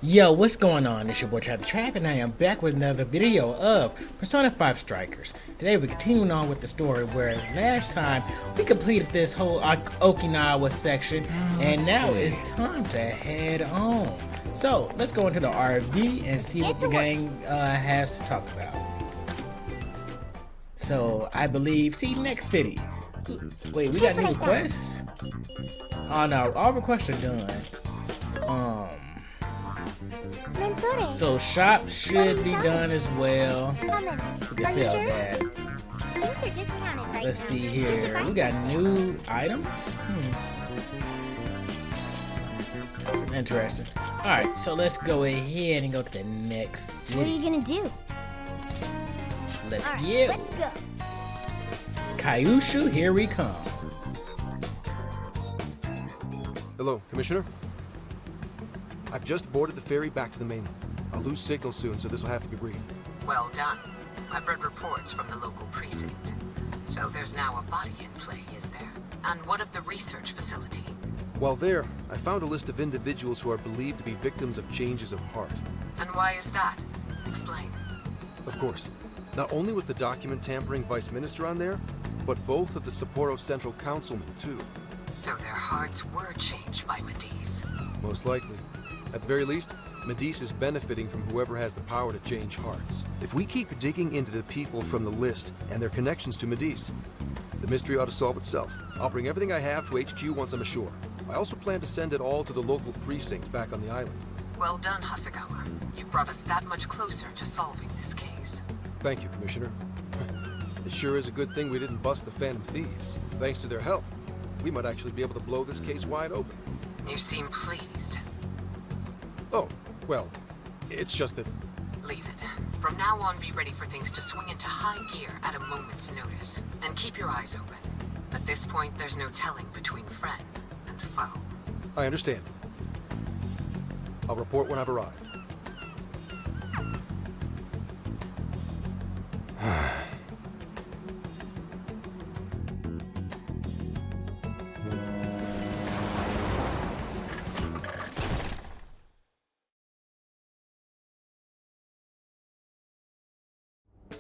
Yo, what's going on? It's your boy Trap, and I am back with another video of Persona 5 Strikers. Today we're continuing on with the story where last time we completed this whole Okinawa section, and now it's time to head on. So let's go into the RV and see what the gang has to talk about. So I believe, see, next city. Wait, we got new requests? Oh no, all requests are done. So shop should be done as well. We can sell that. Let's see here. We got new items. Interesting. Alright, so let's go ahead and go to the next city. What are you gonna do? Let's go. Let's go. Kyushu, here we come. Hello, Commissioner. I've just boarded the ferry back to the mainland. I'll lose signal soon, so this will have to be brief. Well done. I've read reports from the local precinct. So there's now a body in play, is there? And what of the research facility? While there, I found a list of individuals who are believed to be victims of changes of heart. And why is that? Explain. Of course. Not only was the document tampering vice minister on there, but both of the Sapporo Central Councilmen, too. So their hearts were changed by Medice. Most likely. At the very least, Medice is benefiting from whoever has the power to change hearts. If we keep digging into the people from the list and their connections to Medice, the mystery ought to solve itself. I'll bring everything I have to HQ once I'm ashore. I also plan to send it all to the local precinct back on the island. Well done, Hasegawa. You've brought us that much closer to solving this case. Thank you, Commissioner. It sure is a good thing we didn't bust the Phantom Thieves. Thanks to their help, we might actually be able to blow this case wide open. You seem pleased. Oh, well, it's just that... Leave it. From now on, be ready for things to swing into high gear at a moment's notice. And keep your eyes open. At this point, there's no telling between friend and foe. I understand. I'll report when I've arrived.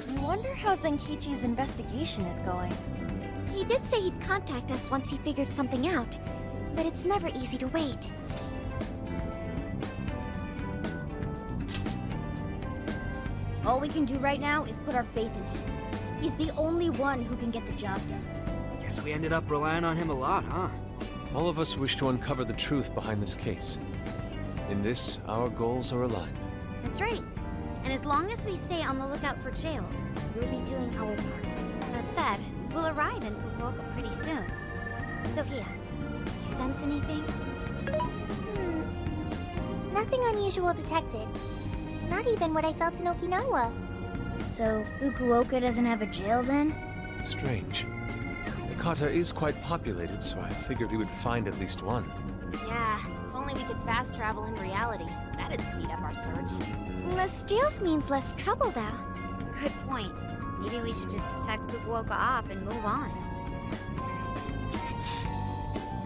I wonder how Zenkichi's investigation is going. He did say he'd contact us once he figured something out, but it's never easy to wait. All we can do right now is put our faith in him. He's the only one who can get the job done. Guess we ended up relying on him a lot, huh? All of us wish to uncover the truth behind this case. In this, our goals are aligned. That's right. And as long as we stay on the lookout for jails, we'll be doing our part. That said, we'll arrive in Fukuoka pretty soon. Sophia, you sense anything? Nothing unusual detected. Not even what I felt in Okinawa. So Fukuoka doesn't have a jail then? Strange. Hakata is quite populated, so I figured we would find at least one. Yeah, if only we could fast travel in reality. That'd speed up our search. Less jails means less trouble, though. Good point. Maybe we should just check Fukuoka off and move on.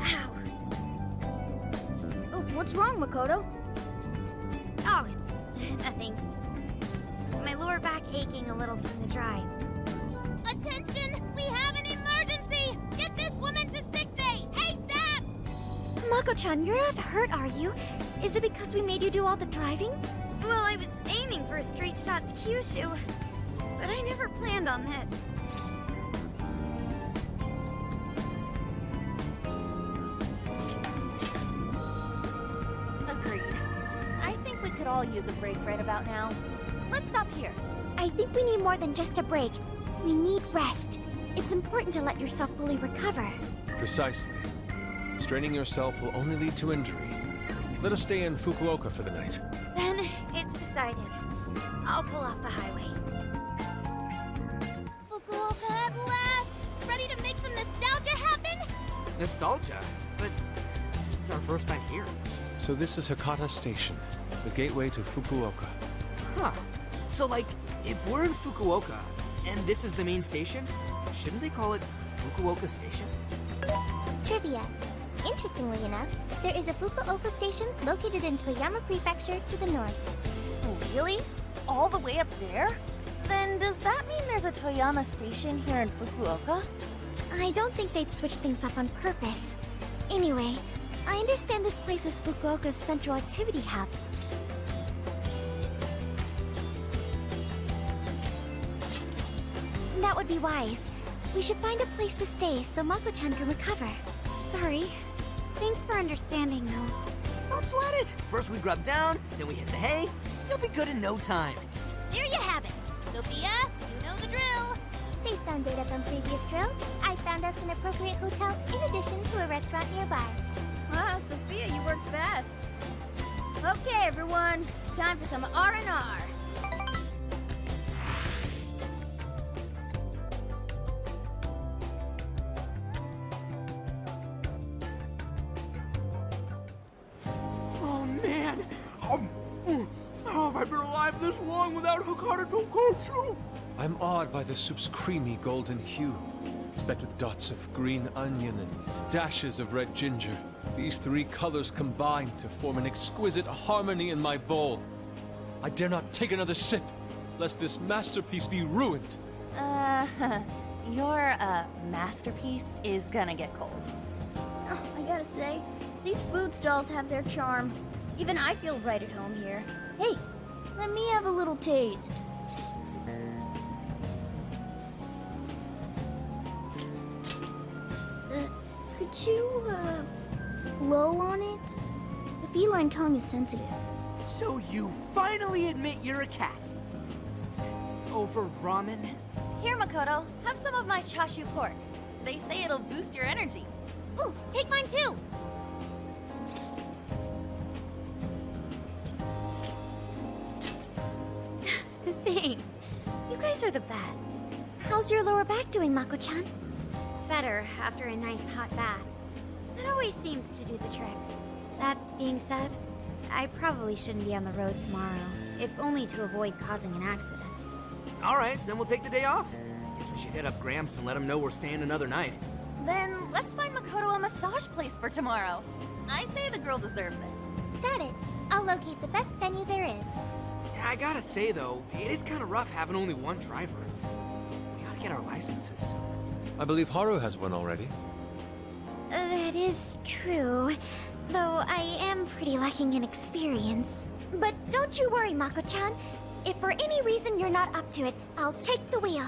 Ow. Oh, what's wrong, Makoto? Oh, it's nothing. Just my lower back aching a little from the drive. Attention! We have an emergency! Get this woman to sick bay! ASAP! Mako-chan, you're not hurt, are you? Is it because we made you do all the driving? Well, I was aiming for a straight shot to Kyushu, but I never planned on this. Agreed. I think we could all use a break right about now. Let's stop here. I think we need more than just a break. We need rest. It's important to let yourself fully recover. Precisely. Straining yourself will only lead to injury. Let us stay in Fukuoka for the night. Then it's decided. I'll pull off the highway. Fukuoka at last! Ready to make some nostalgia happen? Nostalgia? But this is our first time here. So this is Hakata Station, the gateway to Fukuoka. Huh. So like, if we're in Fukuoka, and this is the main station, shouldn't they call it Fukuoka Station? Trivia. Interestingly enough, there is a Fukuoka station located in Toyama Prefecture to the north. Really? All the way up there? Then does that mean there's a Toyama station here in Fukuoka? I don't think they'd switch things up on purpose. Anyway, I understand this place is Fukuoka's central activity hub. That would be wise. We should find a place to stay so Mako-chan can recover. Sorry. Thanks for understanding, though. Don't sweat it. First we grub down, then we hit the hay. You'll be good in no time. There you have it. Sophia, you know the drill. Based on data from previous drills, I found us an appropriate hotel in addition to a restaurant nearby. Wow, Sophia, you work fast. Okay, everyone, it's time for some R&R. Oh man! How have I been alive this long without Hakata Tonkotsu? I'm awed by the soup's creamy golden hue, specked with dots of green onion and dashes of red ginger. These three colors combine to form an exquisite harmony in my bowl. I dare not take another sip, lest this masterpiece be ruined. Your, masterpiece is gonna get cold. Oh, I gotta say, these food stalls have their charm. Even I feel right at home here. Hey, let me have a little taste. Could you, blow on it? The feline tongue is sensitive. So you finally admit you're a cat. Over ramen? Here, Makoto, have some of my chashu pork. They say it'll boost your energy. Ooh, take mine too. Thanks. You guys are the best. How's your lower back doing, Mako-chan? Better after a nice hot bath. That always seems to do the trick. That being said, I probably shouldn't be on the road tomorrow, if only to avoid causing an accident. Alright, then we'll take the day off. Guess we should hit up Gramps and let him know we're staying another night. Then let's find Makoto a massage place for tomorrow. I say the girl deserves it. Got it. I'll locate the best venue there is. Yeah, I gotta say though, it is kinda rough having only one driver. We gotta get our licenses soon. I believe Haru has one already. That is true. Though I am pretty lacking in experience. But don't you worry, Mako-chan. If for any reason you're not up to it, I'll take the wheel.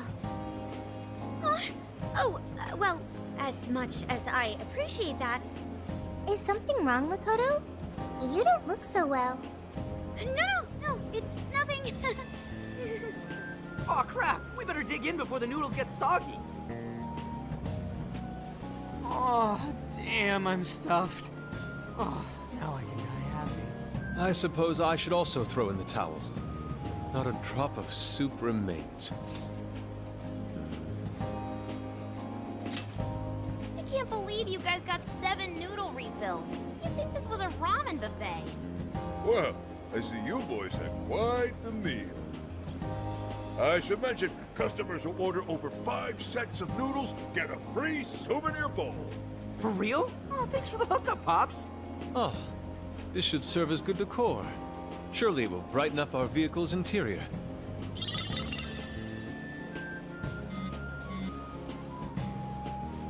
Well, as much as I appreciate that... Is something wrong, Makoto? You don't look so well. No, it's nothing. Aw, crap! We better dig in before the noodles get soggy. Oh, damn, I'm stuffed. Oh, now I can die happy. I suppose I should also throw in the towel. Not a drop of soup remains. I can't believe you guys got 7 noodle refills. You'd think this was a ramen buffet. Well, I see you boys had quite the meal. I should mention, customers who order over 5 sets of noodles get a free souvenir bowl. For real? Oh, thanks for the hookup, Pops. Oh, this should serve as good decor. Surely it will brighten up our vehicle's interior.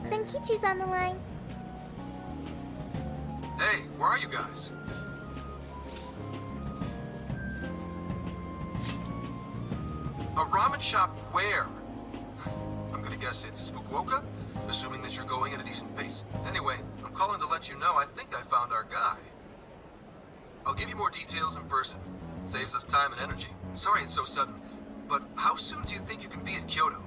Senkichi's on the line. Hey, where are you guys? A ramen shop where? I'm gonna guess it's Fukuoka, assuming that you're going at a decent pace. Anyway, I'm calling to let you know I think I found our guy. I'll give you more details in person. Saves us time and energy. Sorry it's so sudden, but how soon do you think you can be at Kyoto?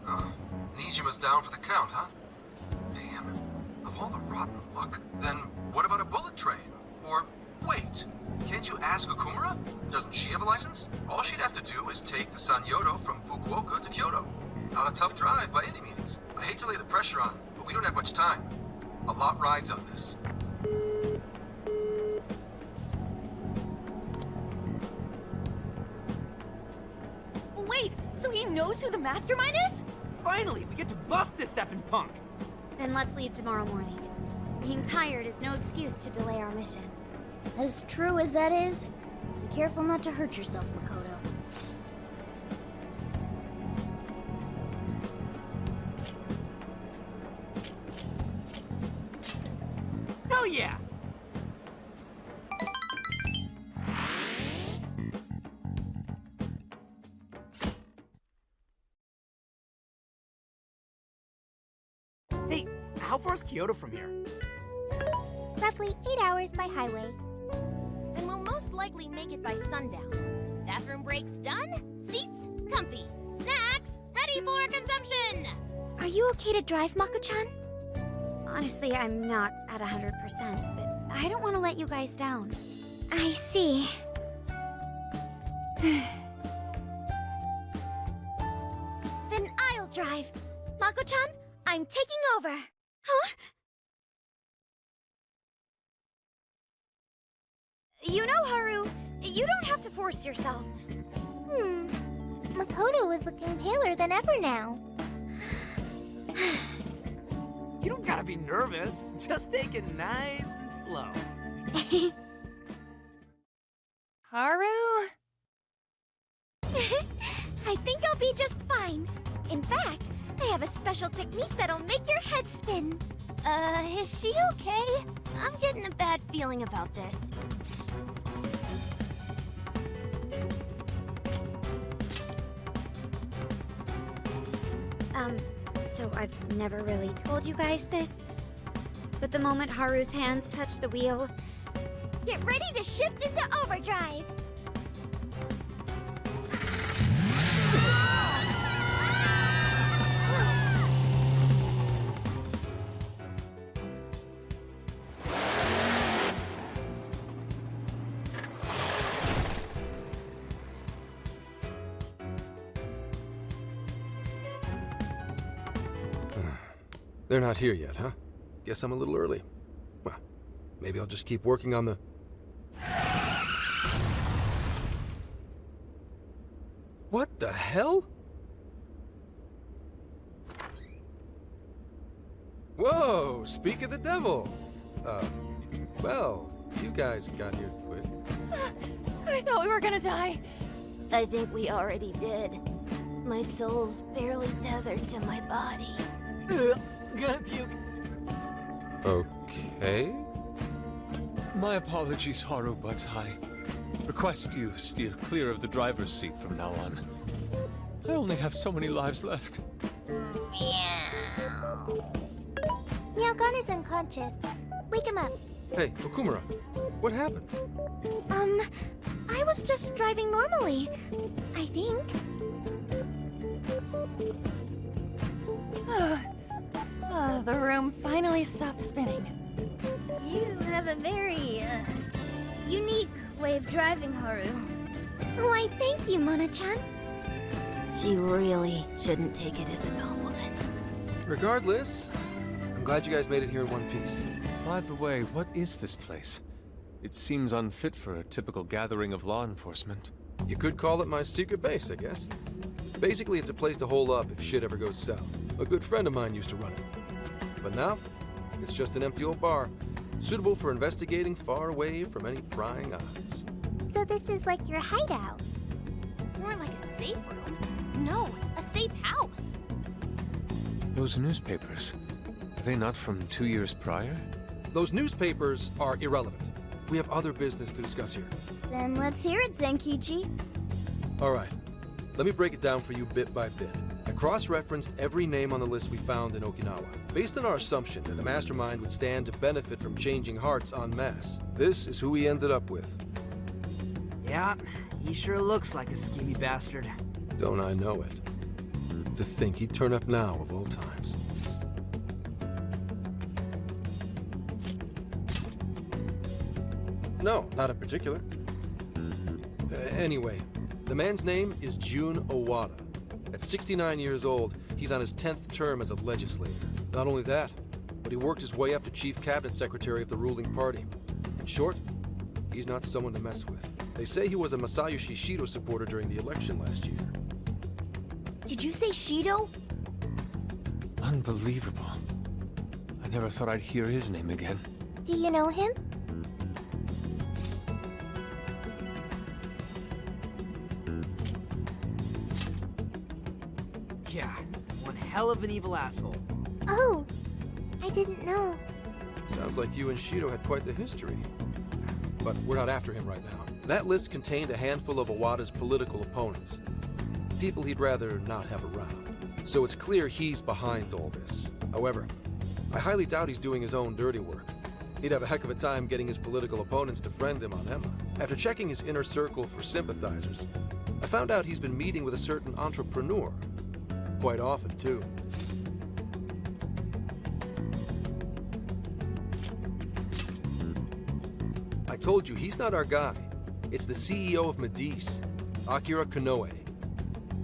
Oh, Nijima's down for the count, huh? Damn. Of all the rotten luck. Then what about a bullet train? Or, wait, can't you ask Okumura? Doesn't she have a license? All she'd have to do is take the Sanyodo from Fukuoka to Kyoto. Not a tough drive by any means. I hate to lay the pressure on, but we don't have much time. A lot rides on this. Wait, So he knows who the mastermind is? Finally, we get to bust this effing punk! Then let's leave tomorrow morning. Being tired is no excuse to delay our mission. As true as that is, be careful not to hurt yourself, Makoto. Hell yeah! Hey, how far is Kyoto from here? Roughly 8 hours by highway. And we'll most likely make it by sundown. Bathroom breaks done, seats comfy, snacks ready for consumption! Are you okay to drive, Mako-chan? Honestly, I'm not at 100%, but I don't want to let you guys down. I see. Then I'll drive. Mako-chan, I'm taking over. Huh? You know, Haru, you don't have to force yourself. Makoto is looking paler than ever now. You don't gotta be nervous. Just take it nice and slow. Haru? I think I'll be just fine. In fact, I have a special technique that'll make your head spin. Is she okay? I'm getting a bad feeling about this. So I've never really told you guys this, but the moment Haru's hands touch the wheel, Get ready to shift into overdrive. They're not here yet, huh? Guess I'm a little early. Well, maybe I'll just keep working on the... What the hell? Whoa, speak of the devil. Well, you guys got here quick. I thought we were gonna die. I think we already did. My soul's barely tethered to my body. Gonna puke. Okay. My apologies, Haru, but I request you steer clear of the driver's seat from now on. I only have so many lives left. Meow. Meowgon is unconscious. Wake him up. Hey, Okumura, what happened? I was just driving normally, I think. The room finally stopped spinning. You have a very, unique way of driving, Haru. Why, thank you, Mona-chan. She really shouldn't take it as a compliment. Regardless, I'm glad you guys made it here in one piece. By the way, what is this place? It seems unfit for a typical gathering of law enforcement. You could call it my secret base, I guess. Basically, it's a place to hole up if shit ever goes south. A good friend of mine used to run it. But now, it's just an empty old bar, suitable for investigating far away from any prying eyes. So this is like your hideout. More like a safe room. No, a safe house. Those newspapers, are they not from 2 years prior? Those newspapers are irrelevant. We have other business to discuss here. Then let's hear it, Zenkichi. All right, let me break it down for you bit by bit. I cross-referenced every name on the list we found in Okinawa, based on our assumption that the mastermind would stand to benefit from changing hearts en masse. This is who we ended up with. Yeah, he sure looks like a schemy bastard. Don't I know it? To think he'd turn up now of all times. No, not in particular. Anyway, the man's name is Jun Owada. At 69 years old, he's on his 10th term as a legislator. Not only that, but he worked his way up to chief cabinet secretary of the ruling party. In short, he's not someone to mess with. They say he was a Masayoshi Shido supporter during the election last year. Did you say Shido? Unbelievable. I never thought I'd hear his name again. Do you know him? Yeah, one hell of an evil asshole. Oh, I didn't know. Sounds like you and Shido had quite the history. But we're not after him right now. That list contained a handful of Iwata's political opponents. People he'd rather not have around. So it's clear he's behind all this. However, I highly doubt he's doing his own dirty work. He'd have a heck of a time getting his political opponents to friend him on Emma. After checking his inner circle for sympathizers, I found out he's been meeting with a certain entrepreneur. Quite often, too. I told you, he's not our guy. It's the CEO of Medice, Akira Konoe.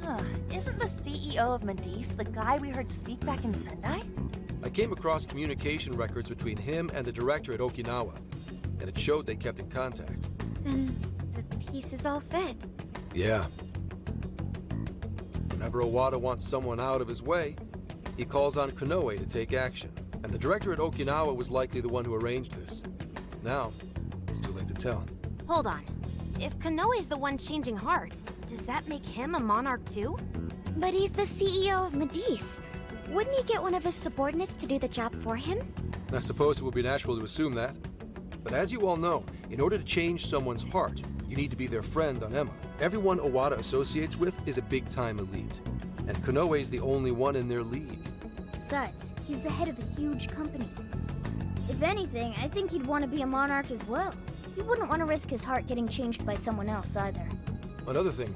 Huh. Isn't the CEO of Medice the guy we heard speak back in Sendai? I came across communication records between him and the director at Okinawa, and it showed they kept in contact. Then the pieces all fit. Yeah. Whenever Iwata wants someone out of his way, he calls on Konoe to take action. And the director at Okinawa was likely the one who arranged this. Now, it's too late to tell. Hold on. If Konoe's the one changing hearts, does that make him a monarch too? But he's the CEO of Medice. Wouldn't he get one of his subordinates to do the job for him? I suppose it would be natural to assume that. But as you all know, in order to change someone's heart, you need to be their friend on Emma. Everyone Iwata associates with is a big-time elite. And Konoe's the only one in their league. Besides, he's the head of a huge company. If anything, I think he'd want to be a monarch as well. He wouldn't want to risk his heart getting changed by someone else either. Another thing,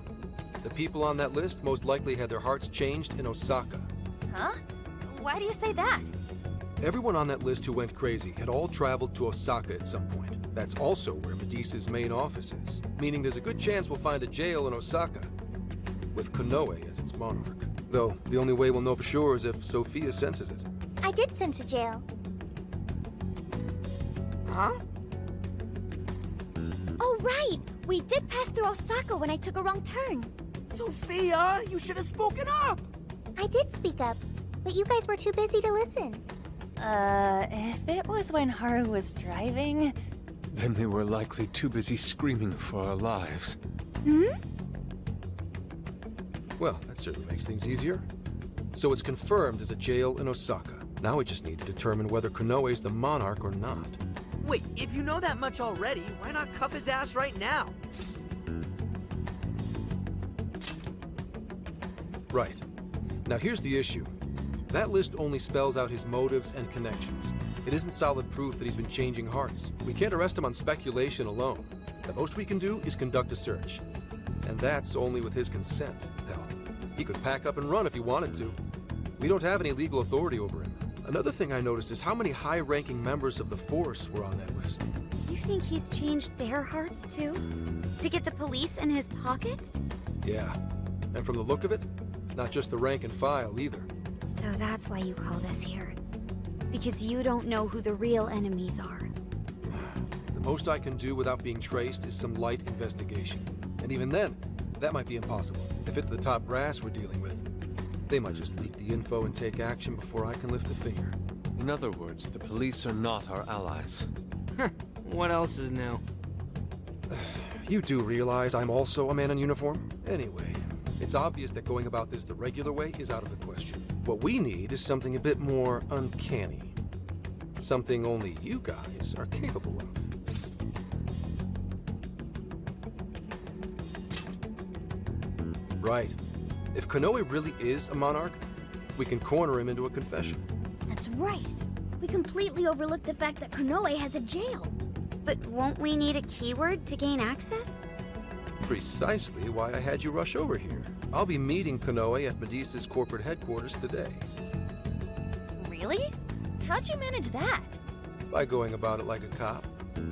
the people on that list most likely had their hearts changed in Osaka. Huh? Why do you say that? Everyone on that list who went crazy had all traveled to Osaka at some point. That's also where Medice's main office is, meaning there's a good chance we'll find a jail in Osaka, with Konoe as its monarch. Though, the only way we'll know for sure is if Sophia senses it. I did sense a jail. Huh? Oh, right! We did pass through Osaka when I took a wrong turn. Sophia, you should have spoken up! I did speak up, but you guys were too busy to listen. If it was when Haru was driving... Then they were likely too busy screaming for our lives. Hmm? Well, that certainly makes things easier. So it's confirmed as a jail in Osaka. Now we just need to determine whether Konoe's the monarch or not. Wait, if you know that much already, why not cuff his ass right now? Right. Now here's the issue. That list only spells out his motives and connections. It isn't solid proof that he's been changing hearts. We can't arrest him on speculation alone. The most we can do is conduct a search. And that's only with his consent. Hell, he could pack up and run if he wanted to. We don't have any legal authority over him. Another thing I noticed is how many high-ranking members of the force were on that list. You think he's changed their hearts too? To get the police in his pocket? Yeah. And from the look of it, not just the rank and file either. So that's why you called us here. Because you don't know who the real enemies are. The most I can do without being traced is some light investigation. And even then, that might be impossible. If it's the top brass we're dealing with, they might just leak the info and take action before I can lift a finger. In other words, the police are not our allies. What else is new? You do realize I'm also a man in uniform? Anyway, it's obvious that going about this the regular way is out of the question. What we need is something a bit more uncanny. Something only you guys are capable of. Right. If Konoe really is a monarch, we can corner him into a confession. That's right. We completely overlooked the fact that Konoe has a jail. But won't we need a keyword to gain access? Precisely why I had you rush over here. I'll be meeting Konoe at Medice's corporate headquarters today. Really? How'd you manage that? By going about it like a cop.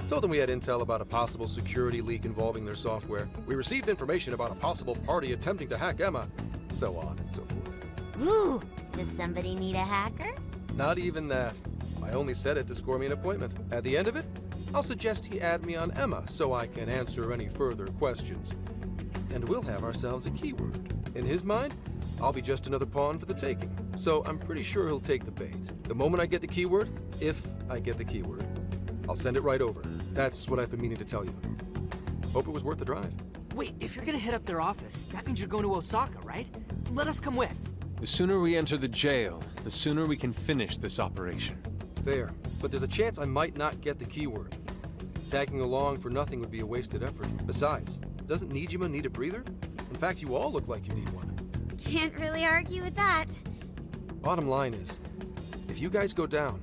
Told them we had intel about a possible security leak involving their software. We received information about a possible party attempting to hack Emma. So on and so forth. Ooh, does somebody need a hacker? Not even that. I only said it to score me an appointment. At the end of it, I'll suggest he add me on Emma so I can answer any further questions. And we'll have ourselves a keyword. In his mind, I'll be just another pawn for the taking. So I'm pretty sure he'll take the bait. The moment I get the keyword, if I get the keyword, I'll send it right over. That's what I've been meaning to tell you. Hope it was worth the drive. Wait, if you're gonna head up their office, that means you're going to Osaka, right? Let us come with. The sooner we enter the jail, the sooner we can finish this operation. Fair, but there's a chance I might not get the keyword. Tagging along for nothing would be a wasted effort. Besides, doesn't Nijima need a breather? In fact, you all look like you need one. Can't really argue with that. Bottom line is, if you guys go down,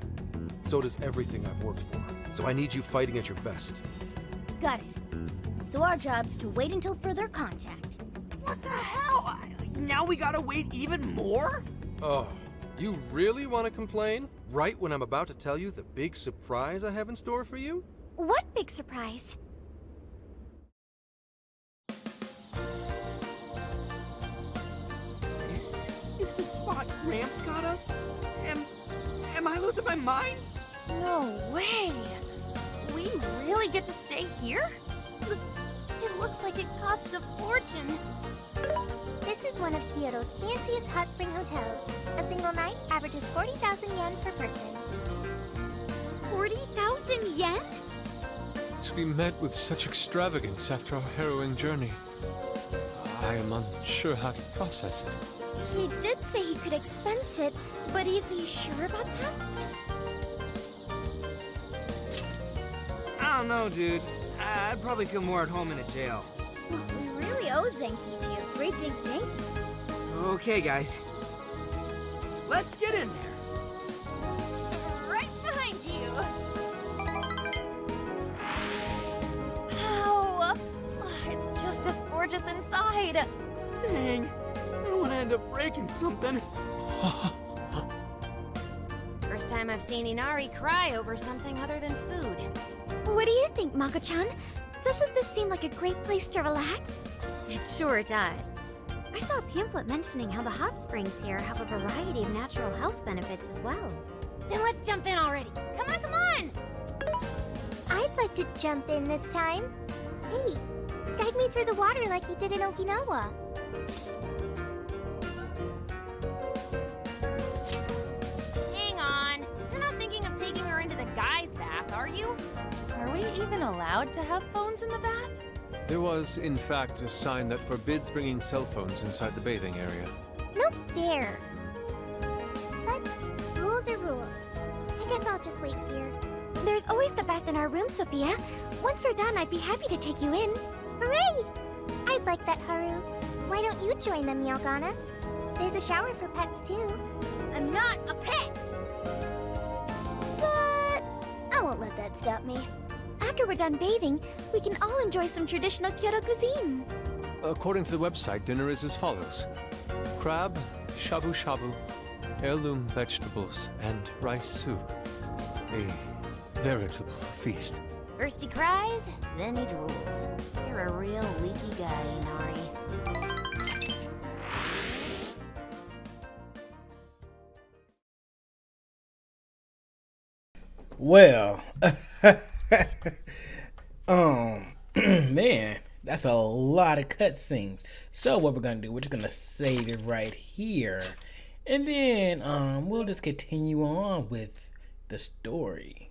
so does everything I've worked for. So I need you fighting at your best. Got it. So our job's to wait until further contact. What the hell? Now we gotta wait even more? Oh, you really want to complain? Right when I'm about to tell you the big surprise I have in store for you? What big surprise? This is the spot Gramps got us? Am I losing my mind? No way! We really get to stay here? It looks like it costs a fortune. This is one of Kyoto's fanciest hot spring hotels. A single night averages 40,000 yen per person. 40,000 yen? To be met with such extravagance after our harrowing journey, I am unsure how to process it. He did say he could expense it, but is he sure about that? I don't know, dude. I'd probably feel more at home in a jail. We really owe Zenkichi a great big thank you. Okay, guys. Let's get in there. Right behind you! Wow! It's just as gorgeous inside! Dang. I don't want to end up breaking something. First time I've seen Inari cry over something other than food. What do you think, Mako-chan? Doesn't this seem like a great place to relax? It sure does. I saw a pamphlet mentioning how the hot springs here have a variety of natural health benefits as well. Then let's jump in already. Come on, come on! I'd like to jump in this time. Hey, guide me through the water like you did in Okinawa. Hang on. You're not thinking of taking her into the guys' bath, are you? Are we even allowed to have phones in the bath? There was, in fact, a sign that forbids bringing cell phones inside the bathing area. No fair. But rules are rules. I guess I'll just wait here. There's always the bath in our room, Sophia. Once we're done, I'd be happy to take you in. Hooray! I'd like that, Haru. Why don't you join them, Yogana? There's a shower for pets, too. I'm not a pet! But I won't let that stop me. After we're done bathing, we can all enjoy some traditional Kyoto cuisine. According to the website, dinner is as follows. Crab, shabu-shabu, heirloom vegetables, and rice soup. A veritable feast. First he cries, then he drools. You're a real leaky guy, Inari. Well, man, that's a lot of cutscenes. So what we're gonna do, we're just gonna save it right here, and then we'll just continue on with the story.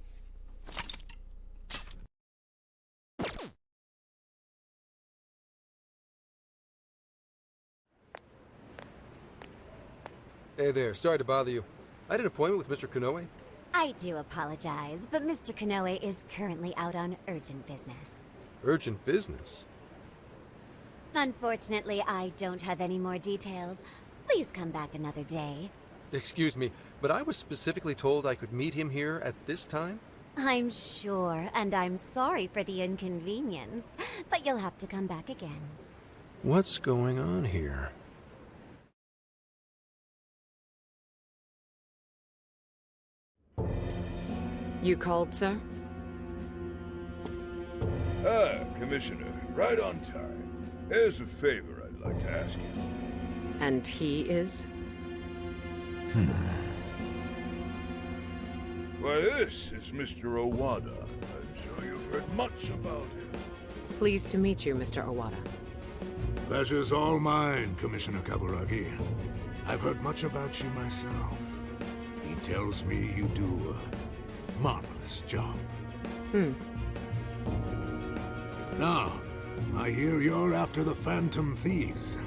Hey there, sorry to bother you. I had an appointment with Mr. Konoe. I do apologize, but Mr. Konoe is currently out on urgent business. Urgent business? Unfortunately, I don't have any more details. Please come back another day. Excuse me, but I was specifically told I could meet him here at this time? I'm sure, and I'm sorry for the inconvenience, but you'll have to come back again. What's going on here? You called, sir? Ah, Commissioner, right on time. Here's a favor I'd like to ask you. And he is? Why, this is Mr. Owada. I'm sure you've heard much about him. Pleased to meet you, Mr. Owada. Pleasure's all mine, Commissioner Kaburagi. I've heard much about you myself. He tells me you do a marvelous job. Now, I hear you're after the Phantom Thieves.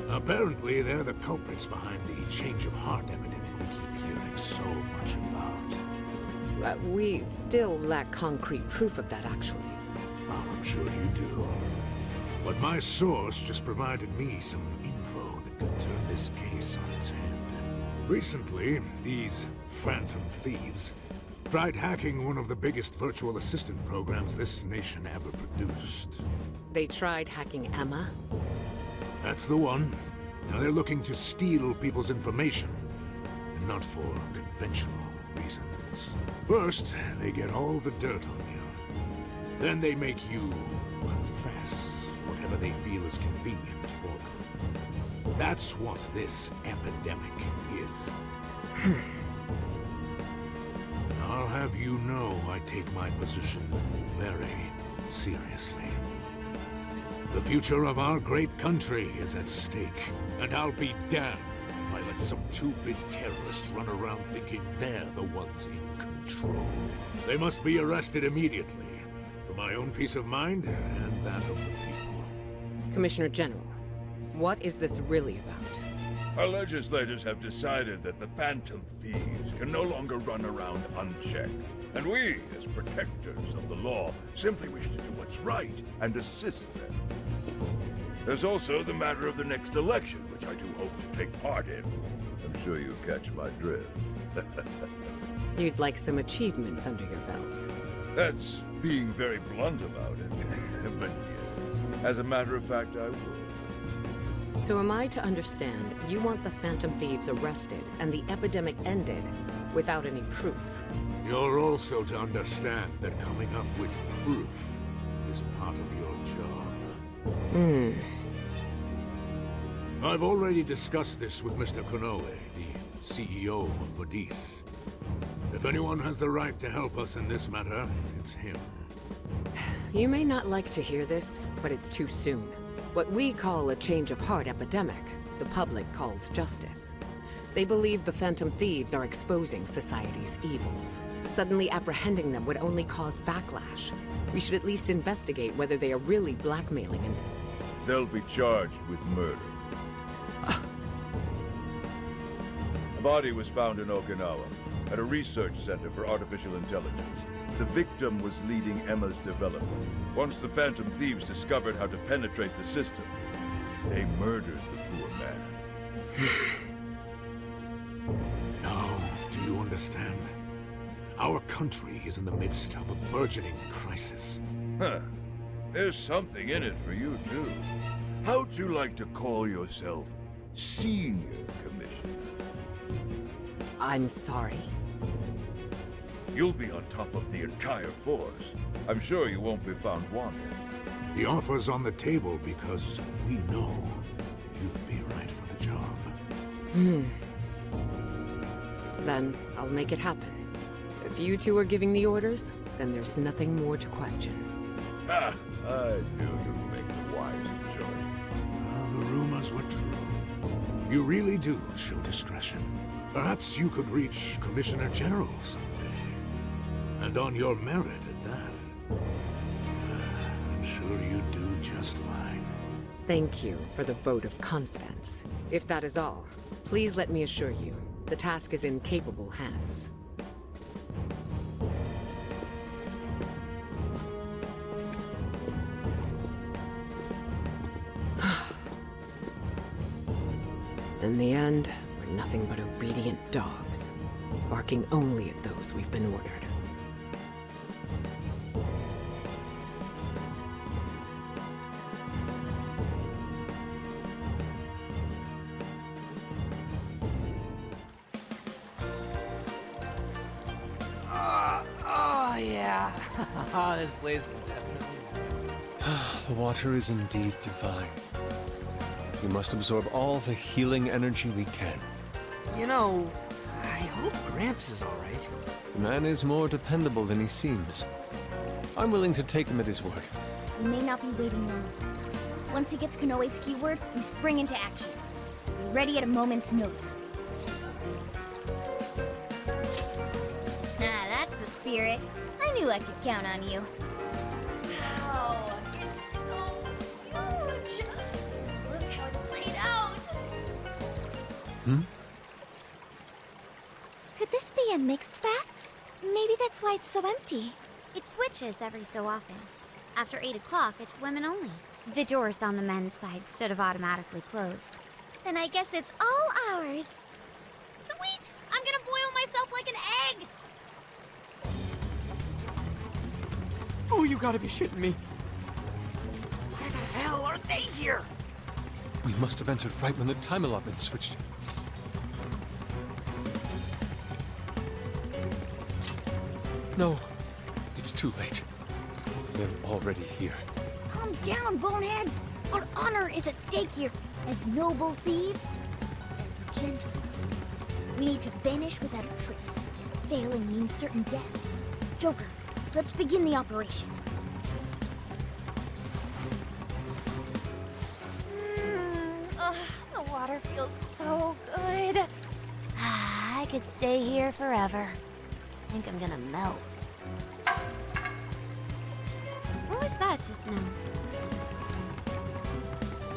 Apparently, they're the culprits behind the change of heart epidemic we keep hearing so much about. We still lack concrete proof of that, actually. Well, I'm sure you do. But my source just provided me some info that could turn this case on its head. Recently, these Phantom Thieves tried hacking one of the biggest virtual assistant programs this nation ever produced. They tried hacking Emma? That's the one. Now they're looking to steal people's information, and not for conventional reasons. First, they get all the dirt on you. Then they make you confess whatever they feel is convenient for them. That's what this epidemic is. I'll have you know I take my position very seriously. The future of our great country is at stake, and I'll be damned if I let some two-bit terrorists run around thinking they're the ones in control. They must be arrested immediately, for my own peace of mind and that of the people. Commissioner General, what is this really about? Our legislators have decided that the Phantom Thieves can no longer run around unchecked. And we, as protectors of the law, simply wish to do what's right and assist them. There's also the matter of the next election, which I do hope to take part in. I'm sure you catch my drift. You'd like some achievements under your belt. That's being very blunt about it. But yes, as a matter of fact, I would. So am I to understand you want the Phantom Thieves arrested and the epidemic ended without any proof? You're also to understand that coming up with proof is part of your job. I've already discussed this with Mr. Konoe, the CEO of Medis. If anyone has the right to help us in this matter, it's him. You may not like to hear this, but it's too soon. What we call a change of heart epidemic, the public calls justice. They believe the Phantom Thieves are exposing society's evils. Suddenly apprehending them would only cause backlash. We should at least investigate whether they are really blackmailing and... They'll be charged with murder. A body was found in Okinawa, at a research center for artificial intelligence. The victim was leading Emma's development. Once the Phantom Thieves discovered how to penetrate the system, they murdered the poor man. Now, do you understand? Our country is in the midst of a burgeoning crisis. Huh. There's something in it for you, too. How'd you like to call yourself Senior Commissioner? I'm sorry. You'll be on top of the entire force. I'm sure you won't be found wanting. The offer's on the table because we know you'd be right for the job. Then I'll make it happen. If you two are giving the orders, then there's nothing more to question. Ah, I knew you'd make the wise choice. Well, the rumors were true. You really do show discretion. Perhaps you could reach Commissioner General someday. And on your merit at that. I'm sure you do just fine. Thank you for the vote of confidence. If that is all, please let me assure you, the task is in capable hands. In the end, we're nothing but obedient dogs, barking only at those we've been ordered. This place is definitely... The water is indeed divine. We must absorb all the healing energy we can. You know, I hope Gramps is alright. The man is more dependable than he seems. I'm willing to take him at his word. We may not be waiting long. Once he gets Konoe's keyword, we spring into action. So be ready at a moment's notice. Ah, that's the spirit. I knew I could count on you. Wow, it's so huge! Look how it's laid out! Could this be a mixed bath? Maybe that's why it's so empty. It switches every so often. After 8 o'clock, it's women only. The doors on the men's side should have automatically closed. Then I guess it's all ours. Sweet! I'm gonna boil myself like an egg! Oh, you gotta be shitting me. Why the hell are they here? We must have entered right when the time allotment switched. No, it's too late. They're already here. Calm down, boneheads. Our honor is at stake here. As noble thieves, as gentlemen. We need to vanish without a trace. Failing means certain death. Joker, let's begin the operation. The water feels so good. I could stay here forever. I think I'm gonna melt. What was that just now?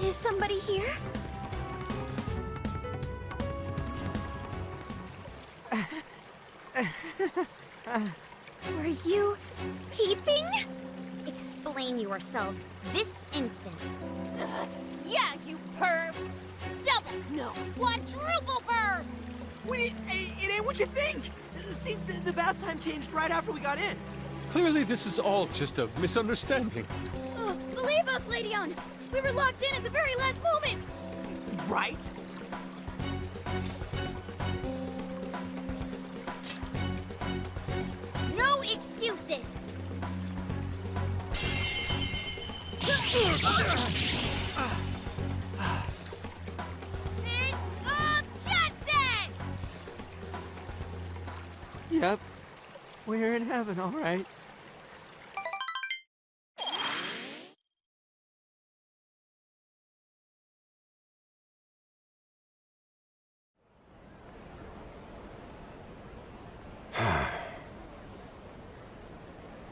Is somebody here? Were you peeping? Explain yourselves this instant. Yeah, you pervs! Double! No, quadruple birds! Wait, it ain't what you think. See, the bath time changed right after we got in. Clearly this is all just a misunderstanding. Believe us, Lady On. We were locked in at the very last moment. Right? No excuses! Fist of justice! Yep. We're in heaven, all right.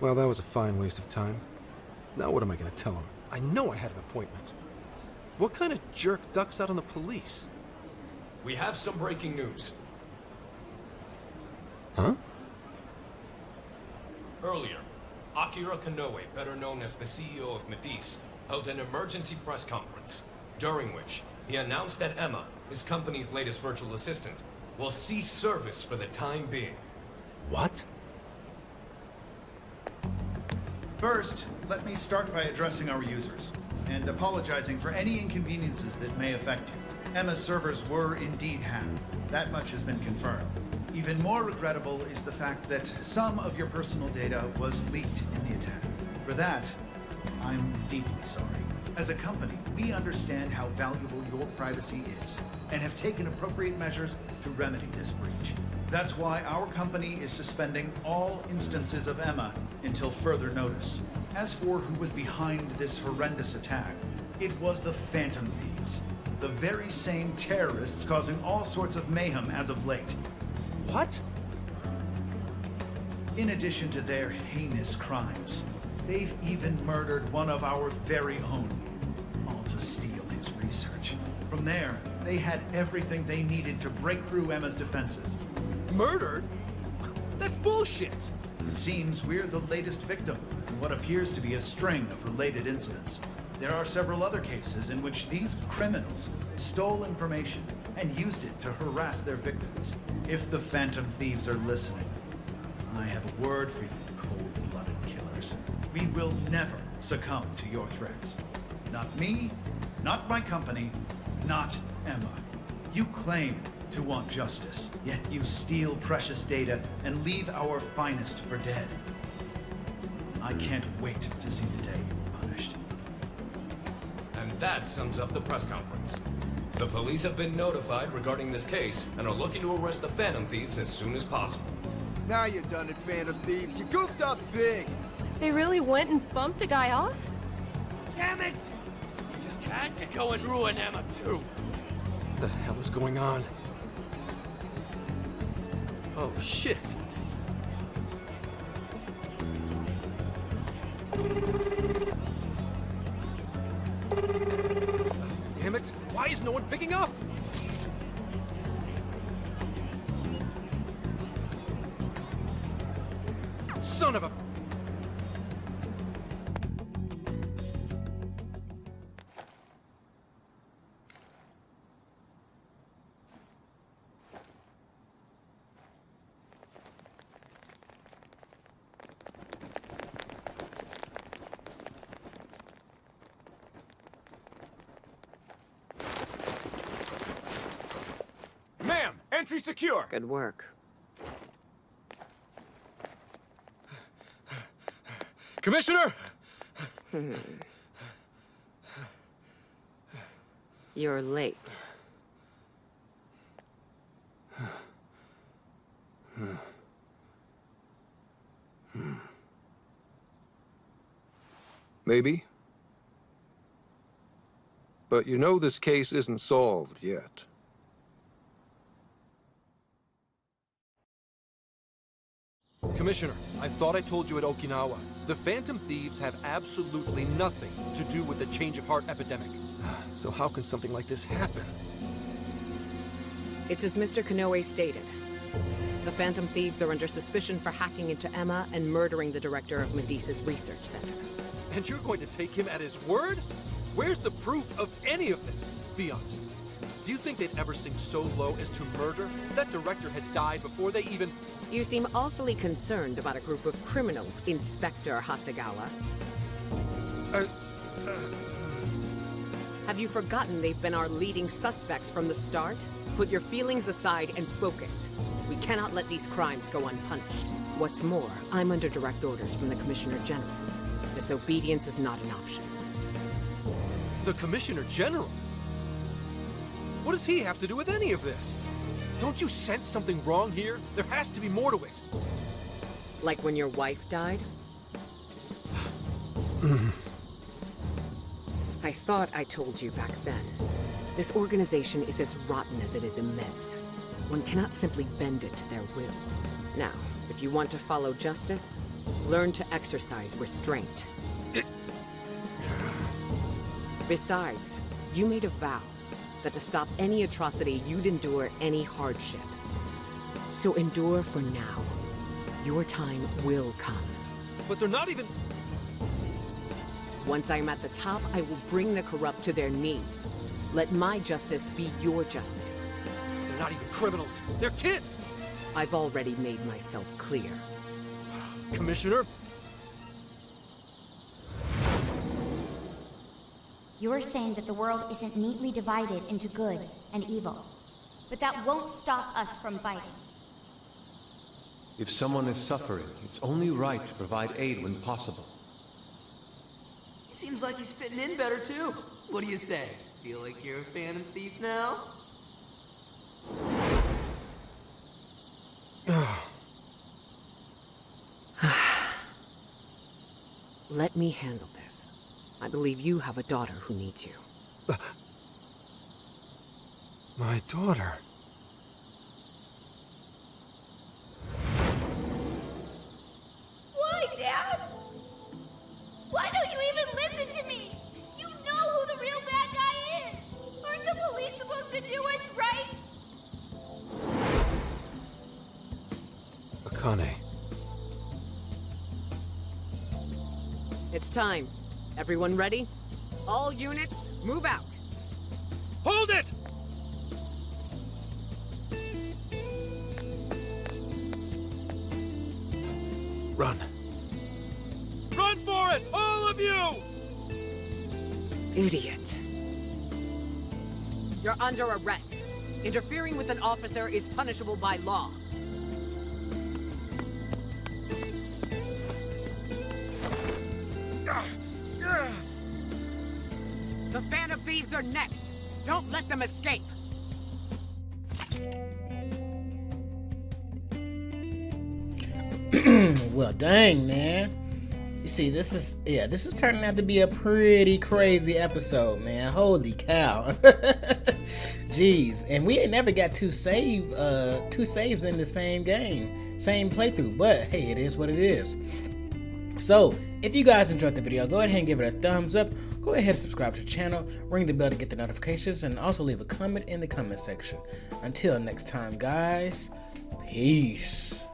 Well, that was a fine waste of time. Now what am I gonna tell him? I know I had an appointment. What kind of jerk ducks out on the police? We have some breaking news. Huh? Earlier, Akira Konoe, better known as the CEO of Medice, held an emergency press conference, during which he announced that Emma, his company's latest virtual assistant, will cease service for the time being. What? First, let me start by addressing our users, and apologizing for any inconveniences that may affect you. Emma's servers were indeed hacked. That much has been confirmed. Even more regrettable is the fact that some of your personal data was leaked in the attack. For that, I'm deeply sorry. As a company, we understand how valuable your privacy is, and have taken appropriate measures to remedy this breach. That's why our company is suspending all instances of Emma until further notice. As for who was behind this horrendous attack, it was the Phantom Thieves, the very same terrorists causing all sorts of mayhem as of late. What? In addition to their heinous crimes, they've even murdered one of our very own, all to steal his research. From there, they had everything they needed to break through Emma's defenses. Murdered? That's bullshit. It seems we're the latest victim in what appears to be a string of related incidents. There are several other cases in which these criminals stole information and used it to harass their victims. If the Phantom Thieves are listening, I have a word for you, cold-blooded killers. We will never succumb to your threats. Not me, not my company, not Emma. You claim to want justice, yet you steal precious data and leave our finest for dead. I can't wait to see the day you're punished. And that sums up the press conference. The police have been notified regarding this case and are looking to arrest the Phantom Thieves as soon as possible. Now you done it, Phantom Thieves. You goofed up big. They really went and bumped a guy off? Damn it! You just had to go and ruin Emma, too. What the hell is going on? Oh, shit. Damn it! Why is no one picking up? Son of a... Ma'am, entry secure. Good work. Commissioner! You're late. Maybe. But you know this case isn't solved yet. Commissioner, I thought I told you at Okinawa. The Phantom Thieves have absolutely nothing to do with the change of heart epidemic. So how can something like this happen? It's as Mr. Kanoe stated. The Phantom Thieves are under suspicion for hacking into Emma and murdering the director of Medea's research center. And you're going to take him at his word? Where's the proof of any of this? Be honest. Do you think they'd ever sink so low as to murder? That director had died before they even... You seem awfully concerned about a group of criminals, Inspector Hasegawa. Have you forgotten they've been our leading suspects from the start? Put your feelings aside and focus. We cannot let these crimes go unpunished. What's more, I'm under direct orders from the Commissioner General. Disobedience is not an option. The Commissioner General? What does he have to do with any of this? Don't you sense something wrong here? There has to be more to it. Like when your wife died? I thought I told you back then. This organization is as rotten as it is immense. One cannot simply bend it to their will. Now, if you want to follow justice, learn to exercise restraint. Besides, you made a vow that to stop any atrocity, you'd endure any hardship. So endure for now. Your time will come. But they're not even... Once I am at the top, I will bring the corrupt to their knees. Let my justice be your justice. They're not even criminals. They're kids! I've already made myself clear. Commissioner? You're saying that the world isn't neatly divided into good and evil. But that won't stop us from fighting. If someone is suffering, it's only right to provide aid when possible. Seems like he's fitting in better too. What do you say? Feel like you're a Phantom Thief now? Let me handle this. I believe you have a daughter who needs you. My daughter? Why, Dad? Why don't you even listen to me? You know who the real bad guy is! Aren't the police supposed to do what's right? Akane. It's time. Everyone ready? All units, move out! Hold it! Run. Run for it! All of you! Idiot. You're under arrest. Interfering with an officer is punishable by law. The Phantom Thieves are next. Don't let them escape. Well, dang, man. You see, this is turning out to be a pretty crazy episode, man. Holy cow. Jeez. And we ain't never got two saves in the same game, same playthrough, but hey, it is what it is. So, if you guys enjoyed the video, go ahead and give it a thumbs up. Go ahead and subscribe to the channel, ring the bell to get the notifications, and also leave a comment in the comment section. Until next time, guys, peace.